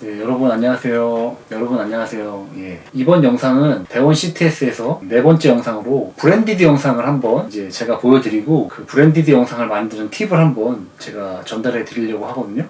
여러분 안녕하세요. 이번 영상은 대원 CTS에서 네 번째 영상으로 브랜디드 영상을 한번 이제 제가 보여드리고 그 브랜디드 영상을 만드는 팁을 한번 제가 전달해 드리려고 하거든요.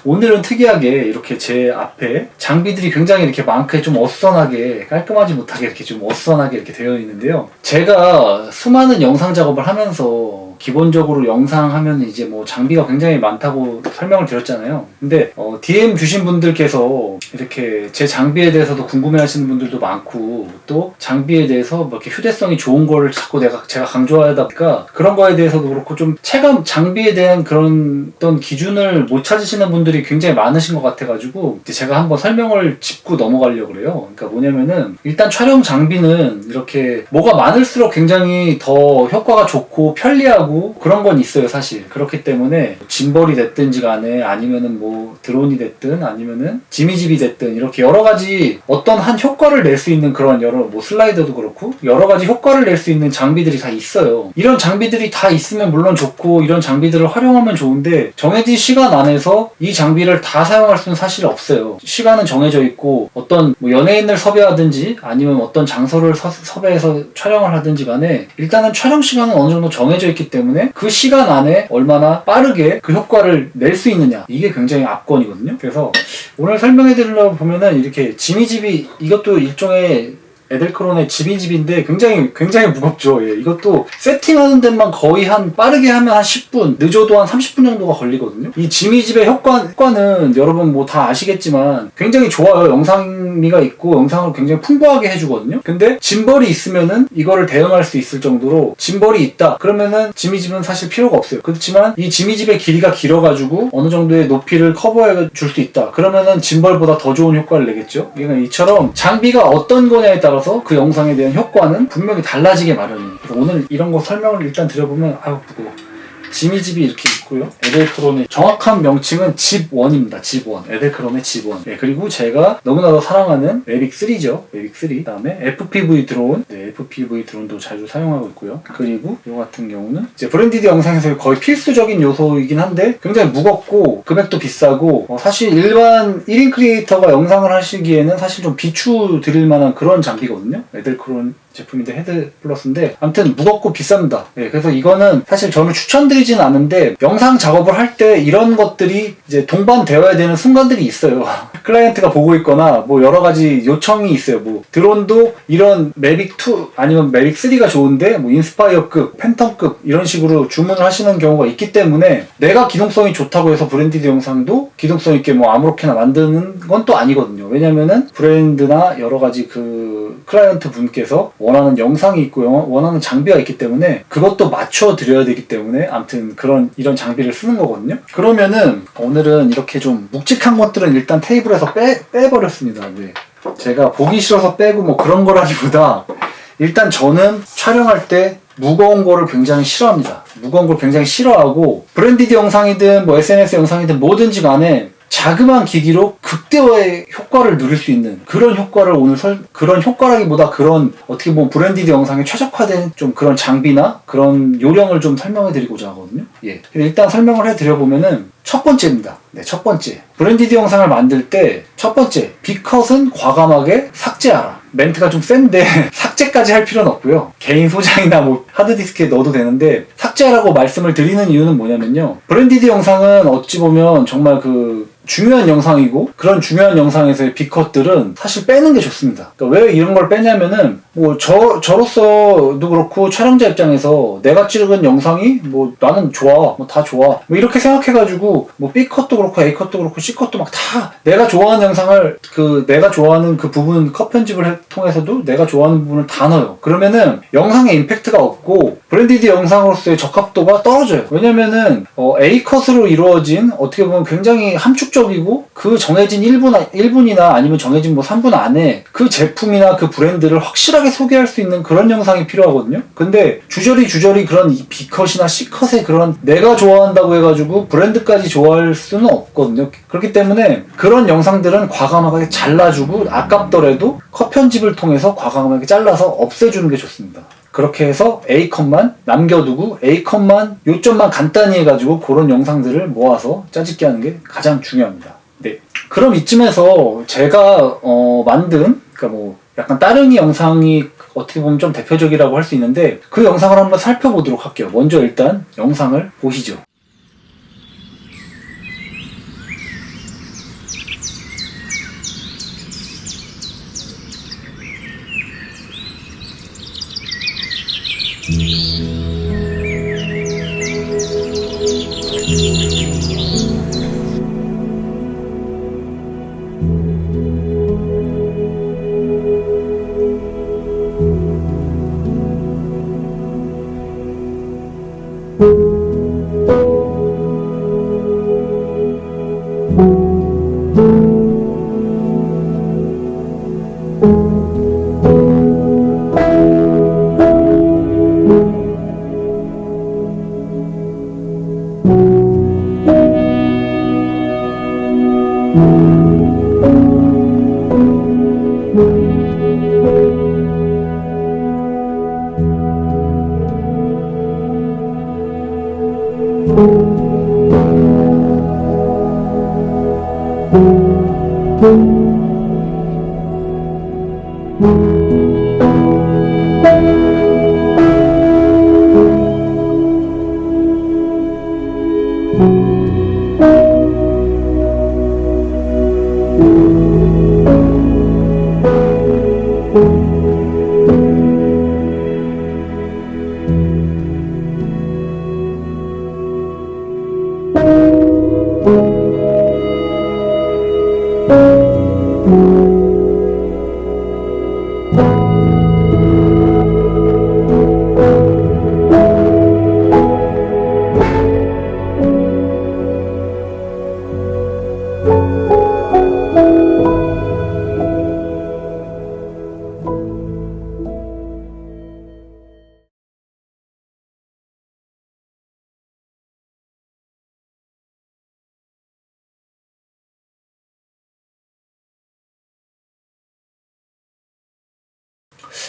오늘은 특이하게 이렇게 제 앞에 장비들이 굉장히 이렇게 많게 좀 어수선하게 깔끔하지 못하게 이렇게 좀 어수선하게 이렇게 되어 있는데요. 제가 수많은 영상 작업을 하면서 기본적으로 영상 하면 이제 뭐 장비가 굉장히 많다고 설명을 드렸잖아요. 근데 DM 주신 분들께서 이렇게 제 장비에 대해서도 궁금해 하시는 분들도 많고 또 장비에 대해서 뭐 이렇게 휴대성이 좋은 거를 자꾸 제가 강조하다 보니까 그런 거에 대해서도 그렇고 좀 체감 장비에 대한 그런 어떤 기준을 못 찾으시는 분들이 굉장히 많으신 것 같아가지고 이제 제가 한번 설명을 짚고 넘어가려고 그래요. 그러니까 뭐냐면은 일단 촬영 장비는 이렇게 뭐가 많을수록 굉장히 더 효과가 좋고 편리하고 그런 건 있어요, 사실. 그렇기 때문에 짐벌이 됐든지 간에 아니면은 뭐 드론이 됐든 아니면은 지미집이 됐든 이렇게 여러 가지 어떤 한 효과를 낼 수 있는 그런 뭐 슬라이더도 그렇고 여러 가지 효과를 낼 수 있는 장비들이 다 있어요. 이런 장비들이 다 있으면 물론 좋고 이런 장비들을 활용하면 좋은데 정해진 시간 안에서 이 장비를 다 사용할 수는 사실 없어요. 시간은 정해져 있고 어떤 뭐 연예인을 섭외하든지 아니면 어떤 장소를 섭외해서 촬영을 하든지 간에 일단은 촬영 시간은 어느 정도 정해져 있기 때문에 그 시간 안에 얼마나 빠르게 그 효과를 낼 수 있느냐, 이게 굉장히 압권이거든요. 그래서 오늘 설명해 드리려고 보면은 이렇게 지미집이, 이것도 일종의 에델크론의 지미집인데 굉장히 무겁죠. 이것도 세팅하는 데만 거의 빠르게 하면 한 10분, 늦어도 한 30분 정도가 걸리거든요. 이 지미집의 효과는 여러분 뭐 다 아시겠지만 굉장히 좋아요. 영상미가 있고 영상을 굉장히 풍부하게 해주거든요. 근데 짐벌이 있으면은 이거를 대응할 수 있을 정도로, 짐벌이 있다 그러면은 지미집은 사실 필요가 없어요. 그렇지만 이 지미집의 길이가 길어가지고 어느 정도의 높이를 커버해 줄 수 있다 그러면은 짐벌보다 더 좋은 효과를 내겠죠. 그러니까 이처럼 장비가 어떤 거냐에 따라서 그 영상에 대한 효과는 분명히 달라지게 마련이에요. 그래서 오늘 이런 거 설명을 일단 드려보면 무거워. 지미집이 이렇게 있고요. 에델크론의 정확한 명칭은 집1입니다. 집1. 에델크론의 집1. 그리고 제가 너무나도 사랑하는 매빅3죠. 매빅3. 그 다음에 FPV 드론. FPV 드론도 자주 사용하고 있고요. 그리고 이 같은 경우는 이제 브랜디드 영상에서 거의 필수적인 요소이긴 한데 굉장히 무겁고 금액도 비싸고 사실 일반 1인 크리에이터가 영상을 하시기에는 사실 좀 비추 드릴 만한 그런 장비거든요. 에델크론 제품인데 헤드 플러스인데 아무튼 무겁고 비쌉니다. 그래서 이거는 사실 저는 추천드리진 않은데 영상 작업을 할 때 이런 것들이 이제 동반되어야 되는 순간들이 있어요. 클라이언트가 보고 있거나 뭐 여러 가지 요청이 있어요. 뭐 드론도 이런 매빅2 아니면 매빅3가 좋은데 뭐 인스파이어급, 팬텀급 이런 식으로 주문을 하시는 경우가 있기 때문에 내가 기동성이 좋다고 해서 브랜디드 영상도 기동성 있게 뭐 아무렇게나 만드는 건 또 아니거든요. 왜냐면은 브랜드나 여러 가지 그 클라이언트 분께서 원하는 영상이 있고 원하는 장비가 있기 때문에 그것도 맞춰 드려야 되기 때문에 아무튼 이런 장비를 쓰는 거거든요. 그러면은 오늘은 이렇게 좀 묵직한 것들은 일단 테이블에서 빼버렸습니다. 제가 보기 싫어서 빼고 뭐 그런 거라기보다 일단 저는 촬영할 때 무거운 거를 굉장히 싫어합니다. 무거운 걸 굉장히 싫어하고 브랜디드 영상이든 뭐 SNS 영상이든 뭐든지 간에 자그마한 기기로 극대화의 효과를 누릴 수 있는 그런 효과를 그런 효과라기보다 그런 어떻게 보면 브랜디드 영상에 최적화된 좀 그런 장비나 그런 요령을 좀 설명해 드리고자 하거든요. 일단 설명을 해 드려보면은 첫 번째입니다. 첫 번째. 브랜디드 영상을 만들 때 첫 번째, B컷은 과감하게 삭제하라. 멘트가 좀 센데 삭제까지 할 필요는 없고요. 개인 소장이나 뭐 하드디스크에 넣어도 되는데 삭제하라고 말씀을 드리는 이유는 뭐냐면요. 브랜디드 영상은 어찌 보면 정말 중요한 영상이고 그런 중요한 영상에서의 B컷들은 사실 빼는 게 좋습니다. 그러니까 왜 이런 걸 빼냐면은 뭐 저로서도 그렇고 촬영자 입장에서 내가 찍은 영상이 뭐 나는 좋아, 뭐 다 좋아, 뭐 이렇게 생각해가지고 뭐 B컷도 그렇고 A컷도 그렇고 C컷도 막 다 내가 좋아하는 영상을 내가 좋아하는 그 부분 컷 편집을 통해서도 내가 좋아하는 부분을 다 넣어요. 그러면은 영상에 임팩트가 없고 브랜디드 영상으로서의 적합도가 떨어져요. 왜냐면은 A컷으로 이루어진 어떻게 보면 굉장히 함축적이고 그 정해진 1분이나 아니면 정해진 뭐 3분 안에 그 제품이나 그 브랜드를 확실하게 소개할 수 있는 그런 영상이 필요하거든요. 근데 주저리 그런 B컷이나 C컷의 그런 내가 좋아한다고 해가지고 브랜드까지 좋아할 수는 없거든요. 그렇기 때문에 그런 영상들은 과감하게 잘라주고 아깝더라도 컷 편집을 통해서 과감하게 잘라서 없애주는 게 좋습니다. 그렇게 해서 A컷만 남겨두고 A컷만 요점만 간단히 해가지고 그런 영상들을 모아서 짜집기 하는 게 가장 중요합니다. 네. 그럼 이쯤에서 제가 만든 그러니까 뭐 약간 따릉이 영상이 어떻게 보면 좀 대표적이라고 할 수 있는데 그 영상을 한번 살펴보도록 할게요. 먼저 일단 영상을 보시죠.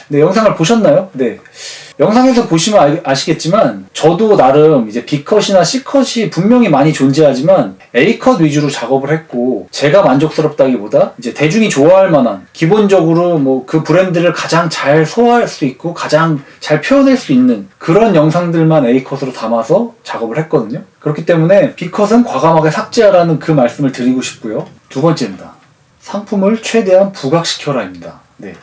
네, 영상을 보셨나요? 네. 영상에서 보시면 아시겠지만 저도 나름 이제 B컷이나 C컷이 분명히 많이 존재하지만 A컷 위주로 작업을 했고 제가 만족스럽다기보다 이제 대중이 좋아할 만한 기본적으로 뭐 그 브랜드를 가장 잘 소화할 수 있고 가장 잘 표현할 수 있는 그런 영상들만 A컷으로 담아서 작업을 했거든요. 그렇기 때문에 B컷은 과감하게 삭제하라는 그 말씀을 드리고 싶고요. 두 번째입니다. 상품을 최대한 부각시켜라입니다. 네.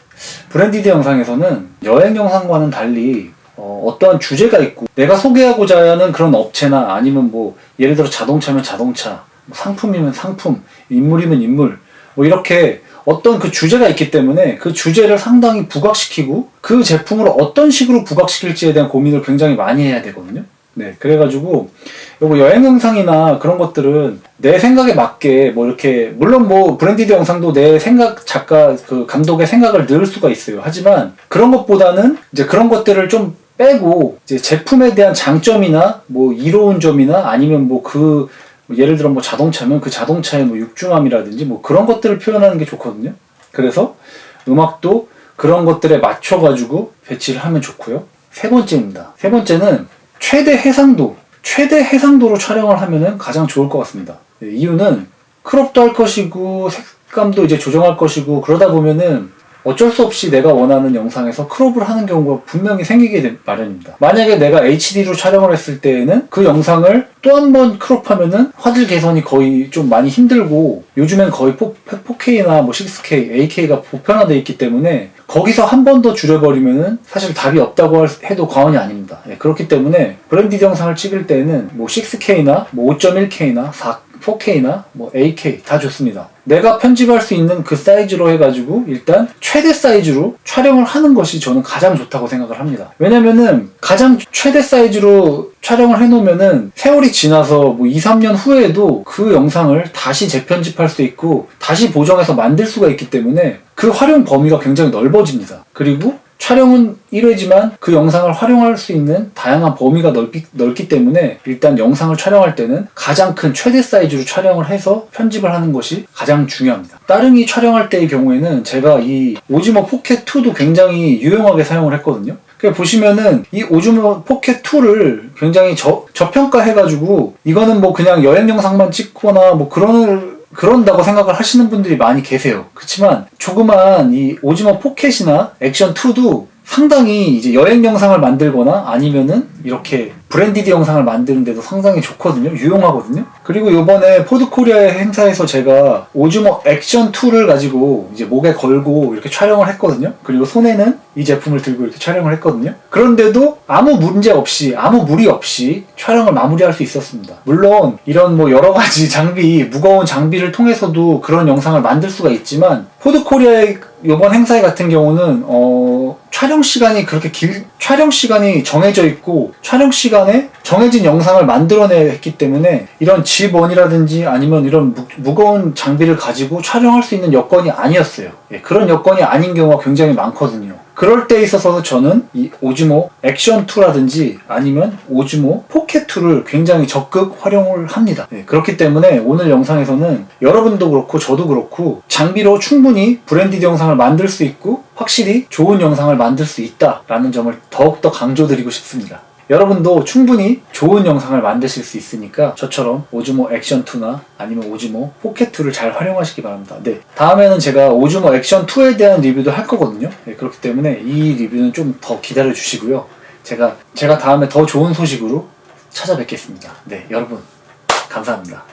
브랜디드 영상에서는 여행 영상과는 달리 어떠한 주제가 있고 내가 소개하고자 하는 그런 업체나 아니면 뭐 예를 들어 자동차면 자동차, 상품이면 상품, 인물이면 인물 뭐 이렇게 어떤 그 주제가 있기 때문에 그 주제를 상당히 부각시키고 그 제품을 어떤 식으로 부각시킬지에 대한 고민을 굉장히 많이 해야 되거든요. 네, 그래가지고 요거 여행 영상이나 그런 것들은 내 생각에 맞게 뭐 이렇게 물론 뭐 브랜디드 영상도 내 생각 작가 그 감독의 생각을 넣을 수가 있어요. 하지만 그런 것보다는 이제 그런 것들을 좀 빼고 이제 제품에 대한 장점이나 뭐 이로운 점이나 아니면 뭐 그 예를 들어 뭐 자동차면 그 자동차의 뭐 육중함이라든지 뭐 그런 것들을 표현하는 게 좋거든요. 그래서 음악도 그런 것들에 맞춰가지고 배치를 하면 좋고요. 세 번째입니다. 세 번째는 최대 해상도로 촬영을 하면은 가장 좋을 것 같습니다. 네, 이유는 크롭도 할 것이고 색감도 이제 조정할 것이고 그러다 보면은 어쩔 수 없이 내가 원하는 영상에서 크롭을 하는 경우가 분명히 생기게 마련입니다. 만약에 내가 HD로 촬영을 했을 때에는 그 영상을 또 한 번 크롭하면은 화질 개선이 거의 좀 많이 힘들고 요즘엔 거의 4K나 뭐 6K, 8K가 보편화되어 있기 때문에 거기서 한 번 더 줄여버리면은 사실 답이 없다고 해도 과언이 아닙니다. 예, 그렇기 때문에 브랜디드 영상을 찍을 때는 뭐 6K나 뭐 5.1K나 4K나 뭐 8K 다 좋습니다. 내가 편집할 수 있는 그 사이즈로 해가지고 일단 최대 사이즈로 촬영을 하는 것이 저는 가장 좋다고 생각을 합니다. 왜냐면은 가장 최대 사이즈로 촬영을 해놓으면은 세월이 지나서 뭐 2, 3년 후에도 그 영상을 다시 재편집할 수 있고 다시 보정해서 만들 수가 있기 때문에 그 활용 범위가 굉장히 넓어집니다. 그리고 촬영은 1회지만 그 영상을 활용할 수 있는 다양한 범위가 넓기 때문에 일단 영상을 촬영할 때는 가장 큰 최대 사이즈로 촬영을 해서 편집을 하는 것이 가장 중요합니다. 따릉이 촬영할 때의 경우에는 제가 이 오즈모 포켓2도 굉장히 유용하게 사용을 했거든요. 보시면은 이 오즈모 포켓2를 굉장히 저평가해가지고 이거는 뭐 그냥 여행 영상만 찍거나 뭐 그런 그런다고 생각을 하시는 분들이 많이 계세요. 그렇지만 조그만 이 오즈모 포켓이나 액션 2도 상당히 이제 여행 영상을 만들거나 아니면은 이렇게 브랜디드 영상을 만드는데도 상당히 좋거든요. 유용하거든요. 그리고 요번에 포드코리아의 행사에서 제가 오즈모 액션 2를 가지고 이제 목에 걸고 이렇게 촬영을 했거든요. 그리고 손에는 이 제품을 들고 이렇게 촬영을 했거든요. 그런데도 아무 문제 없이, 아무 무리 없이 촬영을 마무리할 수 있었습니다. 물론 이런 뭐 여러 가지 장비, 무거운 장비를 통해서도 그런 영상을 만들 수가 있지만 포드코리아의 이번 행사 같은 경우는 촬영 시간이 촬영 시간이 정해져 있고 촬영 시간에 정해진 영상을 만들어냈기 때문에 이런 G1이라든지 아니면 이런 무거운 장비를 가지고 촬영할 수 있는 여건이 아니었어요. 예, 그런 여건이 아닌 경우가 굉장히 많거든요. 그럴 때 있어서 저는 이 오즈모 액션2라든지 아니면 오즈모 포켓2를 굉장히 적극 활용을 합니다. 네, 그렇기 때문에 오늘 영상에서는 여러분도 그렇고 저도 그렇고 장비로 충분히 브랜디드 영상을 만들 수 있고 확실히 좋은 영상을 만들 수 있다라는 점을 더욱더 강조드리고 싶습니다. 여러분도 충분히 좋은 영상을 만드실 수 있으니까 저처럼 오즈모 액션2나 아니면 오즈모 포켓2를 잘 활용하시기 바랍니다. 네, 다음에는 제가 오즈모 액션2에 대한 리뷰도 할 거거든요. 네, 그렇기 때문에 이 리뷰는 좀 더 기다려 주시고요. 제가 다음에 더 좋은 소식으로 찾아뵙겠습니다. 네, 여러분 감사합니다.